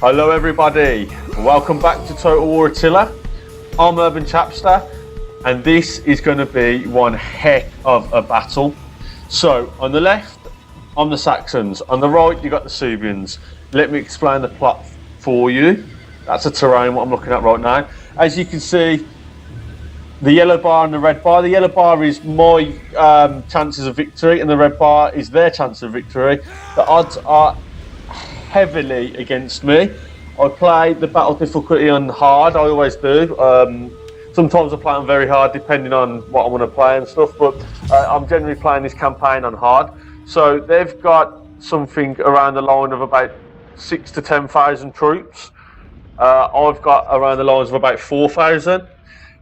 Hello everybody, welcome back to Total War Attila. I'm Urban Chapster and this is going to be one heck of a battle. So on the left, I'm the Saxons, on the right you got the Suebians. Let me explain the plot for you. That's the terrain, what I'm looking at right now. As you can see, the yellow bar and the red bar. The yellow bar is my chances of victory and the red bar is their chance of victory. The odds are heavily against me. I play the battle difficulty on hard, I always do. Sometimes I play on very hard depending on what I want to play and stuff, but I'm generally playing this campaign on hard. So they've got something around the line of about 6,000 to 10,000 troops. I've got around the lines of about 4,000.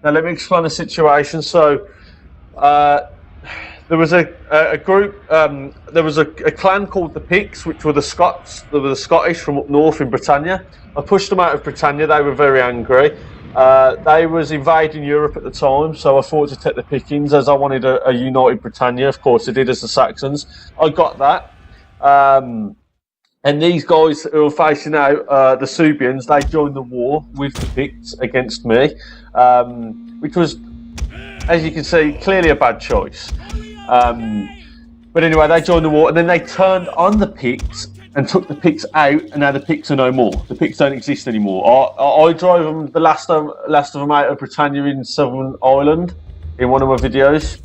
Now let me explain the situation. So there was a group, there was a clan called the Picts, which were the Scots. They were the Scottish from up north in Britannia. I pushed them out of Britannia. They were very angry. They was invading Europe at the time, so I thought to take the pickings as I wanted a united Britannia. Of course, I did as the Saxons. I got that. And these guys who are facing out, the Suebians, they joined the war with the Picts against me, which was, as you can see, clearly a bad choice. But anyway, they joined the war and then they turned on the Picts and took the Picts out, and now the Picts are no more. The Picts don't exist anymore. I drove them, the last of them out of Britannia in Southern Ireland in one of my videos,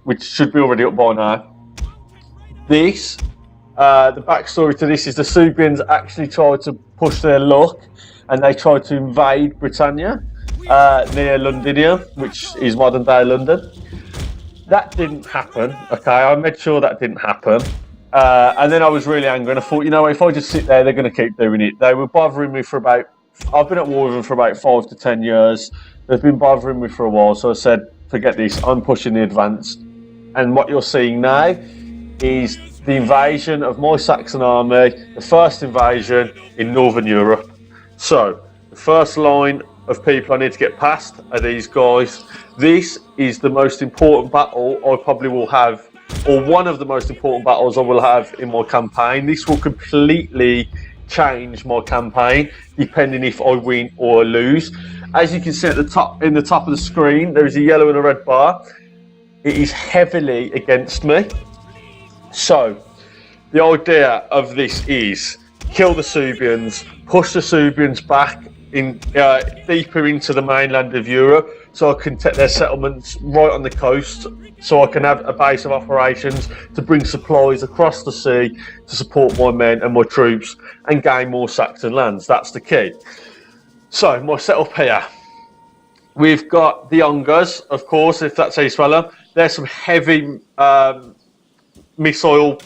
which should be already up by now. This, the backstory to this is the Suebians actually tried to push their luck and they tried to invade Britannia near Londinium, which is modern day London. That didn't happen, okay, I made sure that didn't happen. And then I was really angry and I thought, you know, if I just sit there, they're going to keep doing it. They were bothering me for about, I've been at war with them for about 5 to 10 years. They've been bothering me for a while, so I said, forget this, I'm pushing the advance. And what you're seeing now is the invasion of my Saxon army, the first invasion in Northern Europe. So, the first line of people I need to get past are these guys. This is the most important battle I probably will have, or one of the most important battles I will have in my campaign. This will completely change my campaign, depending if I win or lose. As you can see at the top, in the top of the screen, there is a yellow and a red bar. It is heavily against me. So, the idea of this is kill the Suebians, push the Suebians back in deeper into the mainland of Europe, so I can take their settlements right on the coast, so I can have a base of operations to bring supplies across the sea to support my men and my troops and gain more Saxon lands. That's the key. So, my setup here. We've got the Ungers, of course, if that's how you spell them. There's some heavy missile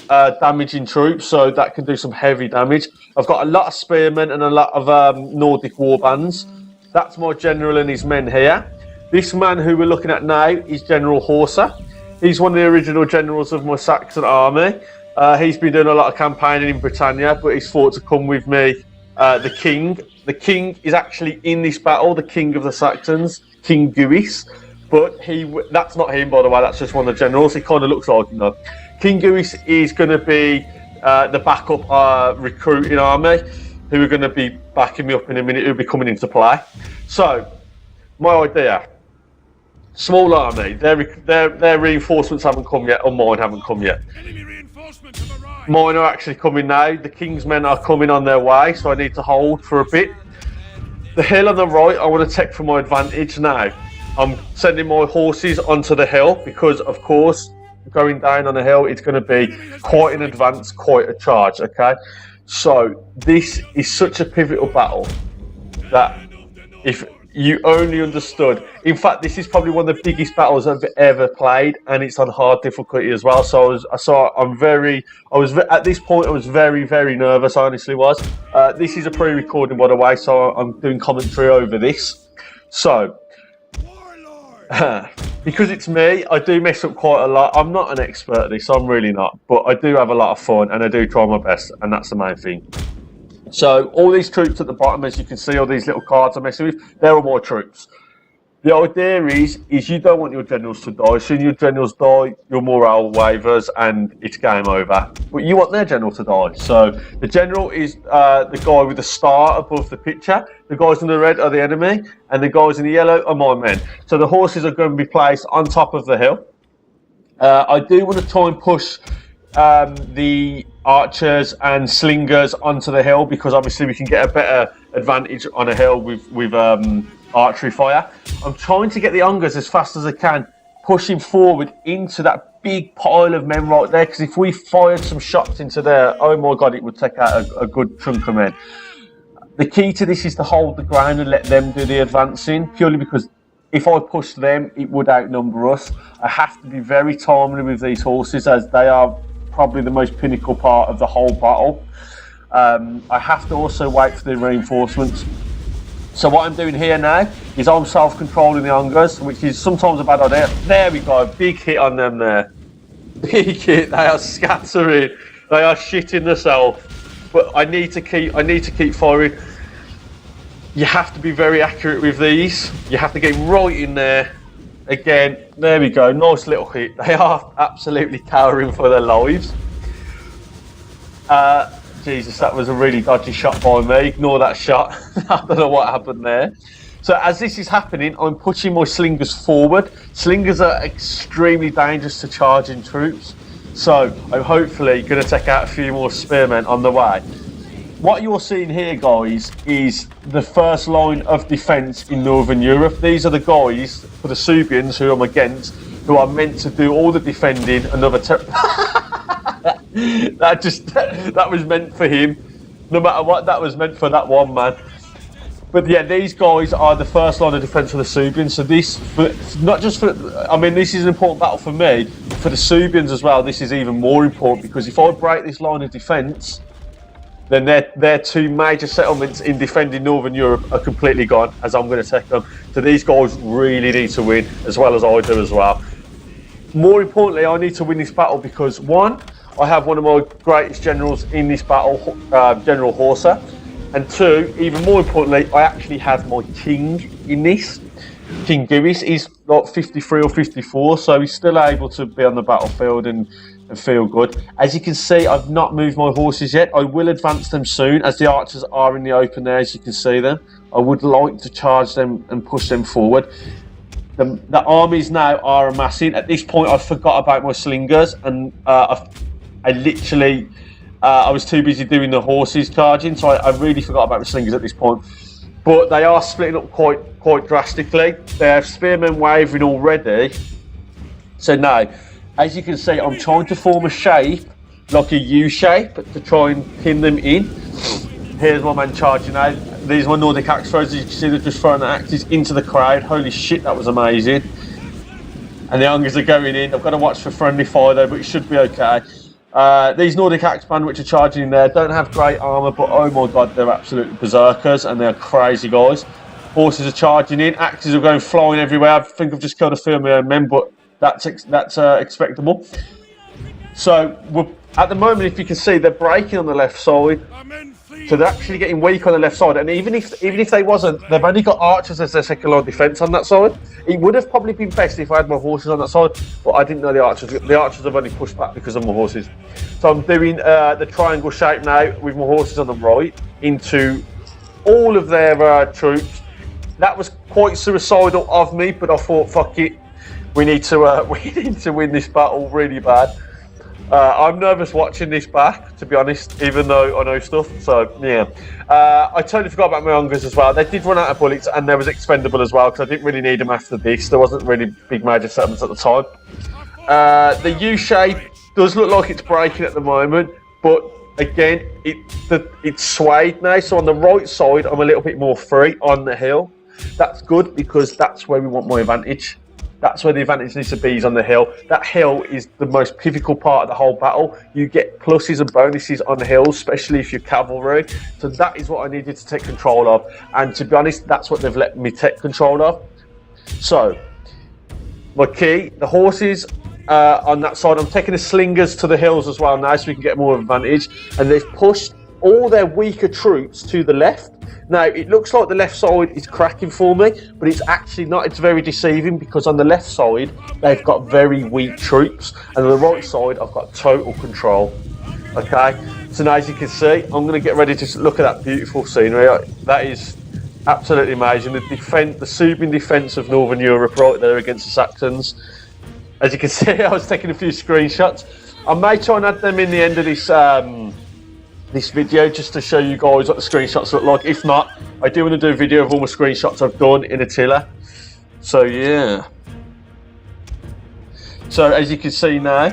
damaging troops, so that can do some heavy damage. I've got a lot of spearmen and a lot of Nordic warbands. That's my general and his men here. This man who we're looking at now is General Horsa. He's one of the original generals of my Saxon army. He's been doing a lot of campaigning in Britannia, but he's fought to come with me. The king. The king is actually in this battle, the king of the Saxons, King Guis. But that's not him, by the way, that's just one of the generals. He kind of looks like him, though. King Guis is going to be the backup recruiting army, who are going to be backing me up in a minute, who'll be coming into play. So, my idea, small army, their reinforcements haven't come yet, or mine haven't come yet. Mine are actually coming now. The king's men are coming on their way, so I need to hold for a bit. The hill on the right, I want to take for my advantage now. I'm sending my horses onto the hill because, of course, going down on the hill, it's going to be quite an advance, quite a charge, okay? So, this is such a pivotal battle that if you only understood, in fact, this is probably one of the biggest battles I've ever played, and it's on hard difficulty as well. So, at this point, I was very, very nervous, I honestly was. This is a pre-recording, by the way, so I'm doing commentary over this. So, because it's me, I do mess up quite a lot. I'm not an expert at this, I'm really not, but I do have a lot of fun and I do try my best, and that's the main thing. So all these troops at the bottom, as you can see, all these little cards I'm messing with, they're all my troops. The idea is you don't want your generals to die. As soon as your generals die, your morale wavers and it's game over. But you want their general to die. So the general is the guy with the star above the picture. The guys in the red are the enemy, and the guys in the yellow are my men. So the horses are going to be placed on top of the hill. I do want to try and push the archers and slingers onto the hill, because obviously we can get a better advantage on a hill with archery fire. I'm trying to get the Ungers as fast as I can, pushing forward into that big pile of men right there, because if we fired some shots into there, oh my god, it would take out a good chunk of men. The key to this is to hold the ground and let them do the advancing, purely because if I push them, it would outnumber us. I have to be very timely with these horses, as they are probably the most pinnacle part of the whole battle. I have to also wait for the reinforcements. So what I'm doing here now is I'm self-controlling the Ungers, which is sometimes a bad idea. There we go, big hit on them there. Big hit, they are scattering. They are shitting themselves. But I need to keep firing. You have to be very accurate with these. You have to get right in there. Again, there we go, nice little hit. They are absolutely cowering for their lives. Jesus, that was a really dodgy shot by me. Ignore that shot. I don't know what happened there. So as this is happening, I'm pushing my slingers forward. Slingers are extremely dangerous to charging troops. So I'm hopefully going to take out a few more spearmen on the way. What you're seeing here, guys, is the first line of defence in Northern Europe. These are the guys, for the Suebians, who I'm against, who are meant to do all the defending. Another that was meant for him. No matter what, that was meant for that one man. But yeah, these guys are the first line of defence for the Suebians. So this, not just for, I mean, this is an important battle for me. For the Suebians as well, this is even more important, because if I break this line of defence, then their two major settlements in defending Northern Europe are completely gone, as I'm going to take them. So these guys really need to win, as well as I do as well. More importantly, I need to win this battle because, one, I have one of my greatest generals in this battle, General Horsa. And two, even more importantly, I actually have my king in this. King Gewis is like 53 or 54, so he's still able to be on the battlefield and feel good. As you can see, I've not moved my horses yet. I will advance them soon, as the archers are in the open there, as you can see them. I would like to charge them and push them forward. The armies now are amassing. At this point, I forgot about my slingers, and I literally, I was too busy doing the horses charging, so I really forgot about the slingers at this point. But they are splitting up quite drastically. They have spearmen wavering already. So now, as you can see, I'm trying to form a shape, like a U shape, to try and pin them in. Here's my man charging out. These are my Nordic axe throwers. As you can see, they're just throwing the axes into the crowd. Holy shit, that was amazing. And the Ungers are going in. I've got to watch for friendly fire though, but it should be okay. These Nordic Axeband, which are charging in there, don't have great armour, but oh my god, they're absolutely berserkers and they're crazy guys. Horses are charging in, axes are going flying everywhere. I think I've just killed a few of my own men, but that's expectable. So at the moment, if you can see, they're breaking on the left side. So they're actually getting weak on the left side, and even if they wasn't, they've only got archers as their second line of defence on that side. It would have probably been best if I had my horses on that side, but I didn't know the archers. The archers have only pushed back because of my horses. So I'm doing the triangle shape now with my horses on the right into all of their troops. That was quite suicidal of me, but I thought, fuck it, we need to win this battle really bad. I'm nervous watching this back, to be honest, even though I know stuff. So yeah, I totally forgot about my Ungers as well. They did run out of bullets, and they was expendable as well, because I didn't really need them after this. There wasn't really big major settlements at the time. The U shape does look like it's breaking at the moment, but again, it's swayed now. So on the right side, I'm a little bit more free on the hill. That's good, because that's where we want my advantage. That's where the advantage needs to be, is on the hill. That hill is the most pivotal part of the whole battle. You get pluses and bonuses on the hills, especially if you're cavalry. So that is what I needed to take control of. And to be honest, that's what they've let me take control of. So, my key, the horses on that side. I'm taking the slingers to the hills as well now, so we can get more advantage. And they've pushed all their weaker troops to the left. Now, it looks like the left side is cracking for me, but it's actually not. It's very deceiving because on the left side, they've got very weak troops, and on the right side, I've got total control. Okay, so now as you can see, I'm going to get ready to look at that beautiful scenery. That is absolutely amazing. The Suebian defence of Northern Europe right there against the Saxons. As you can see, I was taking a few screenshots. I may try and add them in the end of this this video just to show you guys what the screenshots look like. If not, I do want to do a video of all my screenshots I've done in Attila. So yeah. So as you can see now,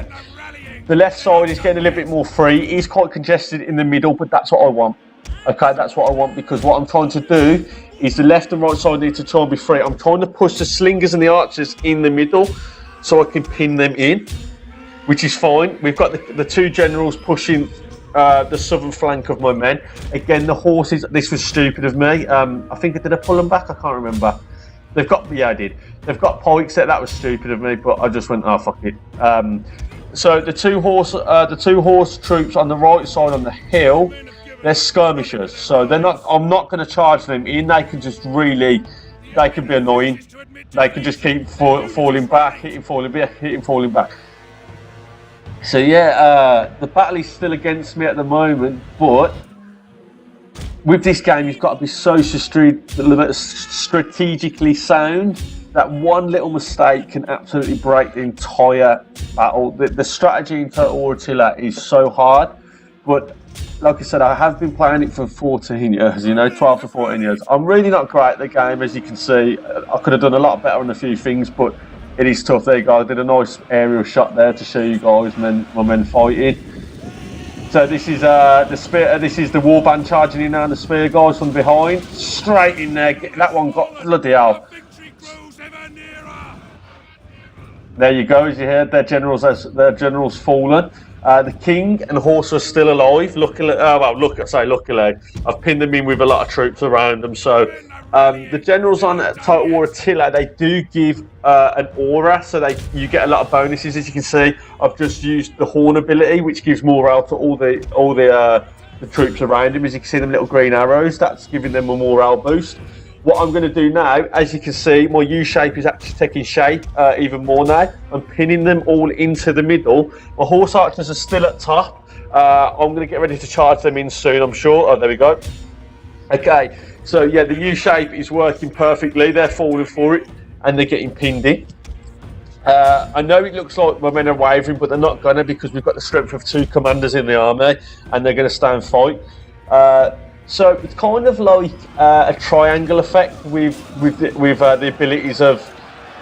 the left side is getting a little bit more free. It is quite congested in the middle, but that's what I want. Okay, that's what I want, because what I'm trying to do is the left and right side need to try and be free. I'm trying to push the slingers and the archers in the middle so I can pin them in, which is fine. We've got the two generals pushing the southern flank of my men. Again, the horses, this was stupid of me. I think did I pull them back? I can't remember. They've got, yeah, I did. They've got pikes there. That was stupid of me, but I just went, oh, fuck it. So the two horse troops on the right side on the hill, they're skirmishers. So they're not. I'm not going to charge them in. They can just really, they can be annoying. They can just keep falling back, falling back. So yeah, the battle is still against me at the moment, but with this game, you've got to be so strategically sound that one little mistake can absolutely break the entire battle. The strategy in Total War Attila is so hard, but like I said, I have been playing it for 14 years, 12 to 14 years. I'm really not great at the game, as you can see. I could have done a lot better on a few things, but it is tough. There you go. I did a nice aerial shot there to show you guys my men fighting. So this is the spear. This is the warband charging in now, and the spear guys from behind, straight in there. That one got bloody hell. There you go. As you heard, their general's fallen. The king and horse are still alive. Luckily, luckily, I've pinned them in with a lot of troops around them. So the generals on Total War Attila, they do give an aura, so you get a lot of bonuses. As you can see, I've just used the horn ability, which gives morale to all the troops around him. As you can see, them little green arrows, that's giving them a morale boost. What I'm going to do now, as you can see, my U shape is actually taking shape even more now. I'm pinning them all into the middle. My horse archers are still at top. I'm going to get ready to charge them in soon, I'm sure. Oh, there we go. Okay, so yeah, the U shape is working perfectly. They're falling for it, and they're getting pinned in. I know it looks like my men are wavering, but they're not going to, because we've got the strength of 2 commanders in the army, and they're going to stay and fight. So it's kind of like a triangle effect with the abilities of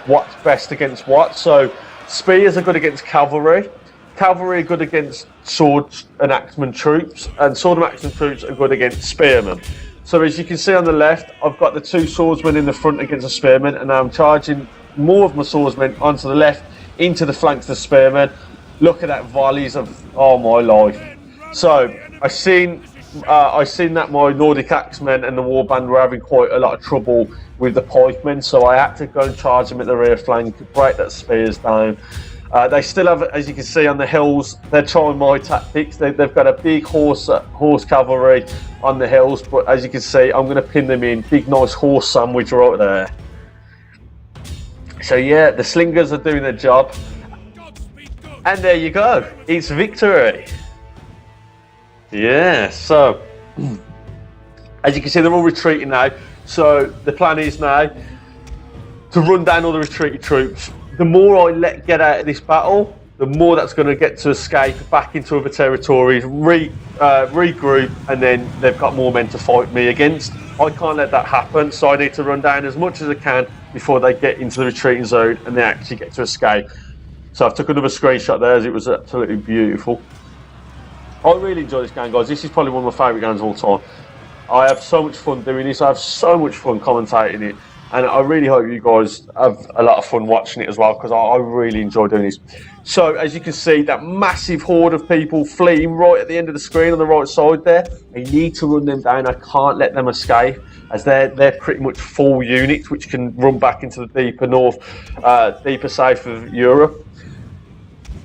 what's best against what. So spears are good against cavalry. Cavalry are good against swords and axemen troops, and sword and axemen troops are good against spearmen. So as you can see on the left, I've got the 2 swordsmen in the front against the spearmen, and now I'm charging more of my swordsmen onto the left, into the flanks of the spearmen. Look at that volleys of, oh my life. So I've seen that my Nordic axemen and the warband were having quite a lot of trouble with the pikemen, so I had to go and charge them at the rear flank, break that spears down. They still have, as you can see on the hills, they're trying my tactics. They've got a big horse cavalry on the hills, but as you can see, I'm going to pin them in. Big nice horse sandwich right there. So yeah, the slingers are doing their job. And there you go, it's victory. Yeah, so as you can see, they're all retreating now. So the plan is now to run down all the retreating troops. The more I get out of this battle, the more that's going to get to escape back into other territories, regroup, and then they've got more men to fight me against. I can't let that happen, so I need to run down as much as I can before they get into the retreating zone and they actually get to escape. So I took another screenshot there, as it was absolutely beautiful. I really enjoy this game, guys. This is probably one of my favourite games of all time. I have so much fun doing this. I have so much fun commentating it. And I really hope you guys have a lot of fun watching it as well, because I really enjoy doing this. So, as you can see, that massive horde of people fleeing right at the end of the screen on the right side there. I need to run them down. I can't let them escape, as they're pretty much full units which can run back into the deeper north, deeper south of Europe.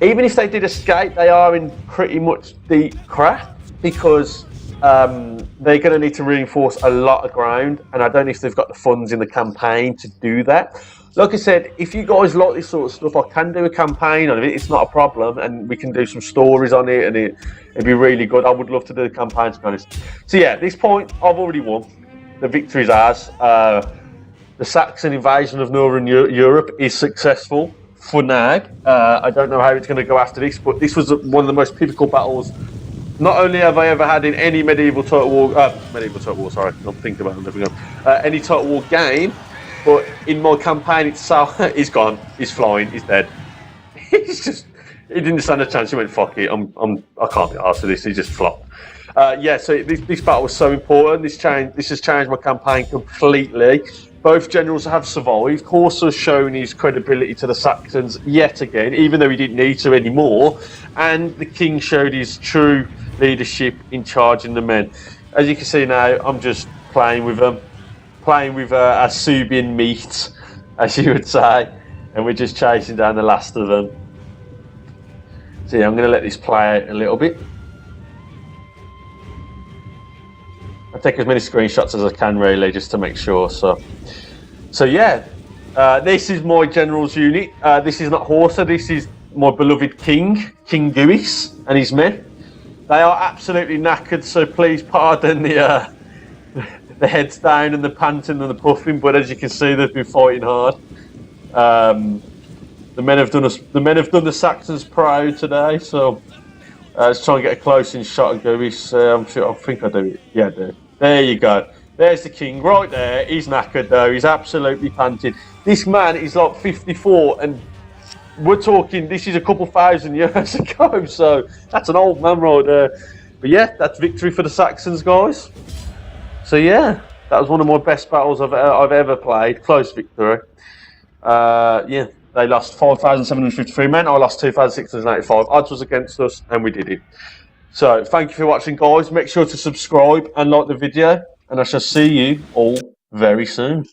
Even if they did escape, they are in pretty much deep crap, because they're going to need to reinforce a lot of ground, and I don't know if they've got the funds in the campaign to do that. Like I said, if you guys like this sort of stuff, I can do a campaign on it. It's not a problem, and we can do some stories on it, and it'd be really good. I would love to do a campaign, to be honest. So yeah, at this point, I've already won. The victory's ours. The Saxon invasion of Northern Europe is successful for now. I don't know how it's going to go after this, but this was one of the most pivotal battles. Not only have I ever had in any medieval Total War, sorry, I'm thinking about it, any Total War game, but in my campaign itself, he's gone, he's flying, he's dead. He didn't stand a chance. He went, fuck it, I can't be arsed with this. He just flopped. Yeah, so this battle was so important. This has changed my campaign completely. Both generals have survived. Horse has shown his credibility to the Saxons yet again, even though he didn't need to anymore. And the king showed his true leadership in charging the men. As you can see now, I'm just playing with them, playing with our Suebian meat, as you would say, and we're just chasing down the last of them. So yeah, I'm going to let this play out a little bit. I take as many screenshots as I can, really, just to make sure. So yeah, this is my general's unit. This is not Horsa. This is my beloved king, King Guis, and his men. They are absolutely knackered, so please pardon the heads down and the panting and the puffing. But as you can see, they've been fighting hard. The men have done the Saxons proud today. So let's try and get a close-in shot of Guis. I think I do it. Yeah, I do. There you go. There's the king right there. He's knackered though. He's absolutely panting. This man is like 54, and we're talking, this is a couple thousand years ago, so that's an old man right there. But yeah, that's victory for the Saxons, guys. So yeah, that was one of my best battles I've ever played. Close victory. Yeah, they lost 5,753 men. I lost 2,685. Odds was against us, and we did it. So thank you for watching, guys. Make sure to subscribe and like the video, and I shall see you all very soon.